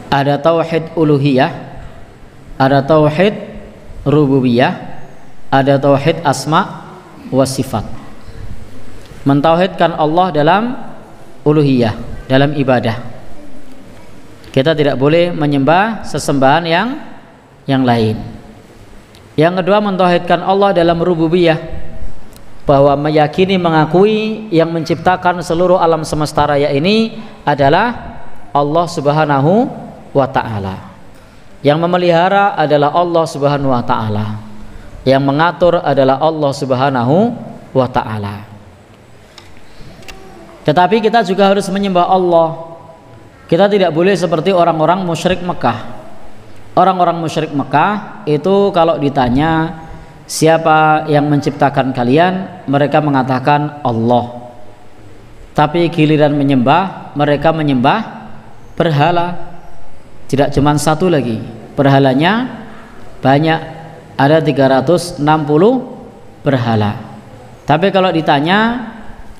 Ada tauhid uluhiyah, ada tauhid rububiyah, ada tauhid asma wa sifat. Mentauhidkan Allah dalam uluhiyah, dalam ibadah. Kita tidak boleh menyembah sesembahan yang lain. Yang kedua, mentauhidkan Allah dalam rububiyah, bahwa meyakini, mengakui yang menciptakan seluruh alam semesta raya ini adalah Allah Subhanahu wa ta'ala. Yang memelihara adalah Allah Subhanahu wa ta'ala. Yang mengatur adalah Allah Subhanahu wa ta'ala. Tetapi kita juga harus menyembah Allah. Kita tidak boleh seperti orang-orang musyrik Mekah. Orang-orang musyrik Mekah itu kalau ditanya siapa yang menciptakan kalian, mereka mengatakan Allah. Tapi giliran menyembah, mereka menyembah berhala. Tidak cuma satu lagi, berhalanya banyak, ada 360 berhala. Tapi kalau ditanya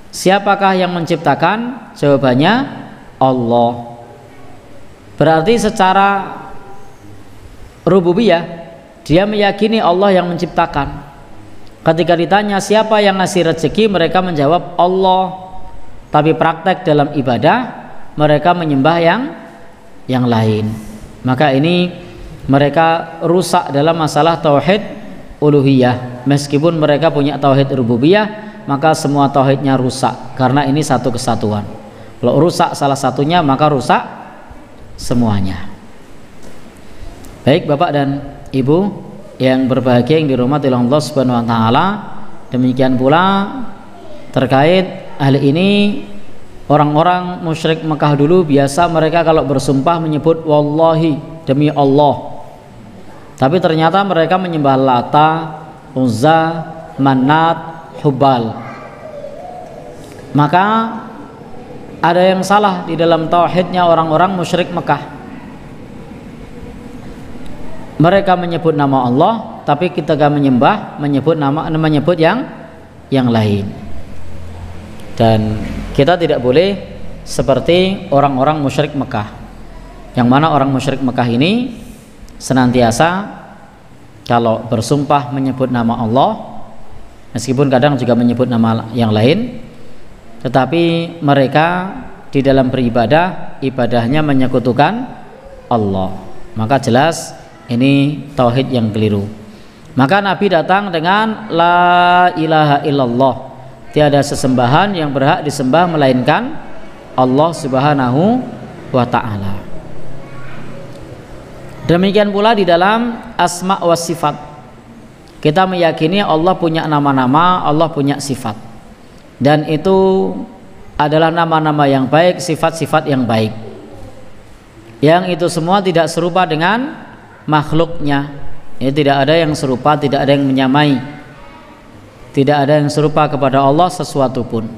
siapakah yang menciptakan, jawabannya Allah. Berarti secara rububiyah dia meyakini Allah yang menciptakan. Ketika ditanya siapa yang ngasih rezeki, mereka menjawab Allah. Tapi praktek dalam ibadah mereka menyembah yang lain. Maka ini mereka rusak dalam masalah tauhid uluhiyah. Meskipun mereka punya tauhid rububiyah, maka semua tauhidnya rusak, karena ini satu kesatuan. Kalau rusak salah satunya, maka rusak semuanya. Baik Bapak dan Ibu yang berbahagia, yang dirahmati oleh Allah Subhanahu wa taala, demikian pula terkait hal ini, orang-orang musyrik Mekah dulu biasa mereka kalau bersumpah menyebut wallahi, demi Allah. Tapi ternyata mereka menyembah Lata, Uzza, Manat, Hubal. Maka ada yang salah di dalam tauhidnya orang-orang musyrik Mekah. Mereka menyebut nama Allah, tapi ketika menyembah menyebut yang lain. Dan kita tidak boleh seperti orang-orang musyrik Mekah, yang mana orang musyrik Mekah ini senantiasa kalau bersumpah menyebut nama Allah, meskipun kadang juga menyebut nama yang lain, tetapi mereka di dalam beribadah, ibadahnya menyekutukan Allah. Maka jelas ini tauhid yang keliru. Maka Nabi datang dengan la ilaha illallah, tiada sesembahan yang berhak disembah melainkan Allah Subhanahu wa ta'ala. Demikian pula di dalam asma wa sifat, kita meyakini Allah punya nama-nama, Allah punya sifat, dan itu adalah nama-nama yang baik, sifat-sifat yang baik, yang itu semua tidak serupa dengan makhluknya. Ya, tidak ada yang serupa, tidak ada yang menyamai, tidak ada yang serupa kepada Allah sesuatu pun.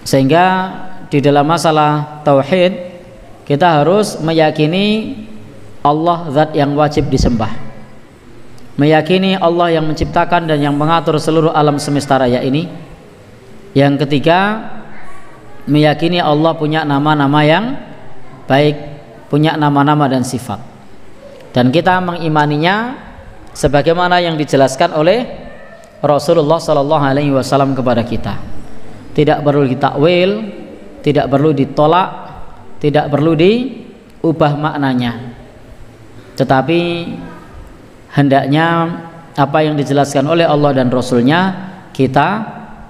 Sehingga di dalam masalah tauhid kita harus meyakini Allah zat yang wajib disembah, meyakini Allah yang menciptakan dan yang mengatur seluruh alam semesta raya ini. Yang ketiga, meyakini Allah punya nama-nama yang baik, punya nama-nama dan sifat, dan kita mengimaninya sebagaimana yang dijelaskan oleh Rasulullah SAW kepada kita. Tidak perlu ditakwil, tidak perlu ditolak, tidak perlu diubah maknanya, tetapi hendaknya apa yang dijelaskan oleh Allah dan Rasulnya kita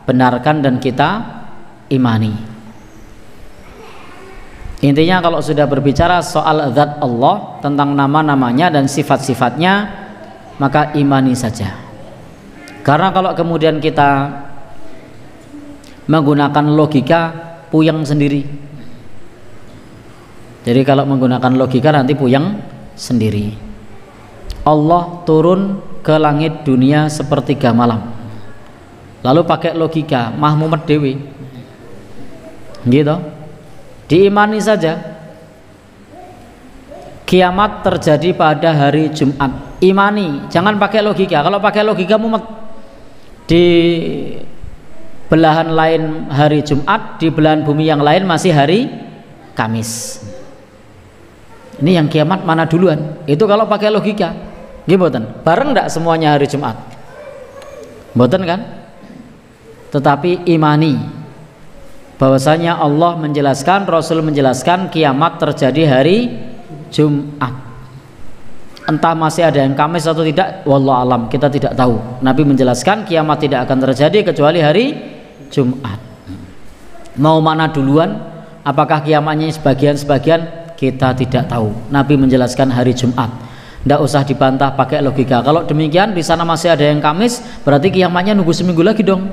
benarkan dan kita imani. Intinya kalau sudah berbicara soal zat Allah, tentang nama-namanya dan sifat-sifatnya, maka imani saja. Karena kalau kemudian kita menggunakan logika, puyeng sendiri. Jadi kalau menggunakan logika nanti puyeng sendiri. Allah turun ke langit dunia sepertiga malam, lalu pakai logika mahmumet dewi gitu, diimani saja. Kiamat terjadi pada hari Jumat, imani, jangan pakai logika. Kalau pakai logika mumet. Di belahan lain hari Jumat, di belahan bumi yang lain masih hari Kamis. Ini yang kiamat mana duluan? Itu kalau pakai logika. Gimana? Bareng enggak semuanya hari Jumat? Mboten kan? Tetapi imani bahwasanya Allah menjelaskan, Rasul menjelaskan kiamat terjadi hari Jumat. Entah masih ada yang Kamis atau tidak, wallahu alam, kita tidak tahu. Nabi menjelaskan kiamat tidak akan terjadi kecuali hari Jumat. Mau mana duluan? Apakah kiamatnya sebagian-sebagian? Kita tidak tahu. Nabi menjelaskan hari Jumat. Tidak usah dibantah pakai logika. Kalau demikian di sana masih ada yang Kamis, berarti kiamatnya nunggu seminggu lagi dong.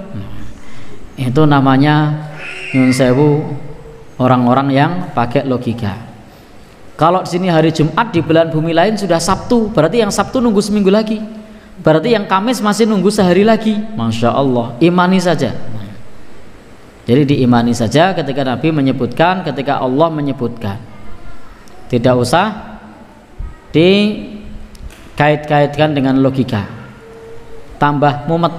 Itu namanya nyun sewu, orang-orang yang pakai logika. Kalau di sini hari Jumat, di belahan bumi lain sudah Sabtu, berarti yang Sabtu nunggu seminggu lagi. Berarti yang Kamis masih nunggu sehari lagi. Masya Allah, imani saja. Jadi diimani saja ketika Nabi menyebutkan, ketika Allah menyebutkan. Tidak usah dikait-kaitkan dengan logika. Tambah mumet.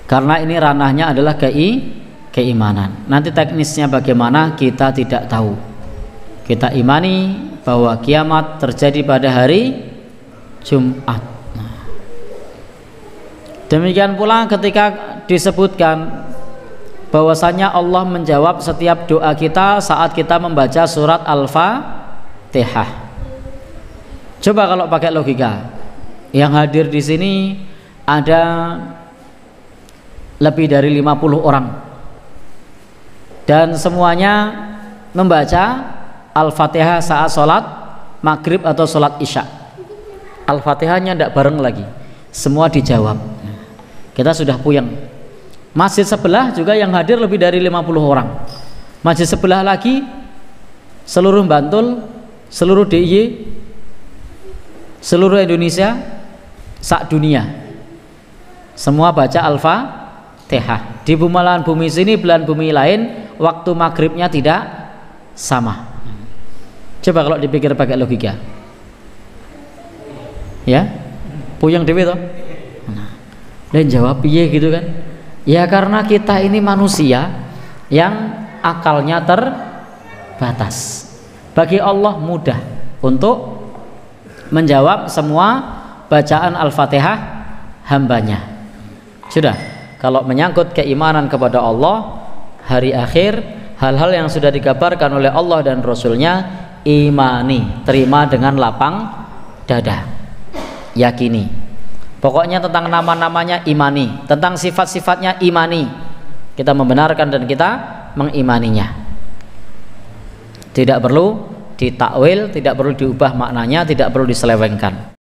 Karena ini ranahnya adalah keimanan. Nanti teknisnya bagaimana kita tidak tahu. Kita imani bahwa kiamat terjadi pada hari Jumat. Demikian pula ketika disebutkan bahwasanya Allah menjawab setiap doa kita saat kita membaca surat Al-Fatihah. Coba kalau pakai logika, yang hadir di sini ada lebih dari 50 orang dan semuanya membaca Al-Fatihah saat sholat maghrib atau sholat isya. Al-Fatihahnya tidak bareng lagi, semua dijawab. Kita sudah puyeng. Masjid sebelah juga yang hadir lebih dari 50 orang. Masjid sebelah lagi, seluruh Bantul, seluruh DIY, seluruh Indonesia, sak dunia, semua baca Al-Fatihah. Di belahan bumi sini, belahan bumi lain, waktu maghribnya tidak sama. Coba kalau dipikir pakai logika, ya, puyeng dewe toh. Dan jawab piye gitu kan? Ya karena kita ini manusia yang akalnya terbatas. Bagi Allah mudah untuk menjawab semua bacaan Al-Fatihah hambanya. Sudah, kalau menyangkut keimanan kepada Allah, hari akhir, hal-hal yang sudah dikabarkan oleh Allah dan Rasulnya, imani, terima dengan lapang dada, yakini. Pokoknya tentang nama-namanya imani, tentang sifat-sifatnya imani. Kita membenarkan dan kita mengimaninya. Tidak perlu ditakwil, tidak perlu diubah maknanya, tidak perlu diselewengkan.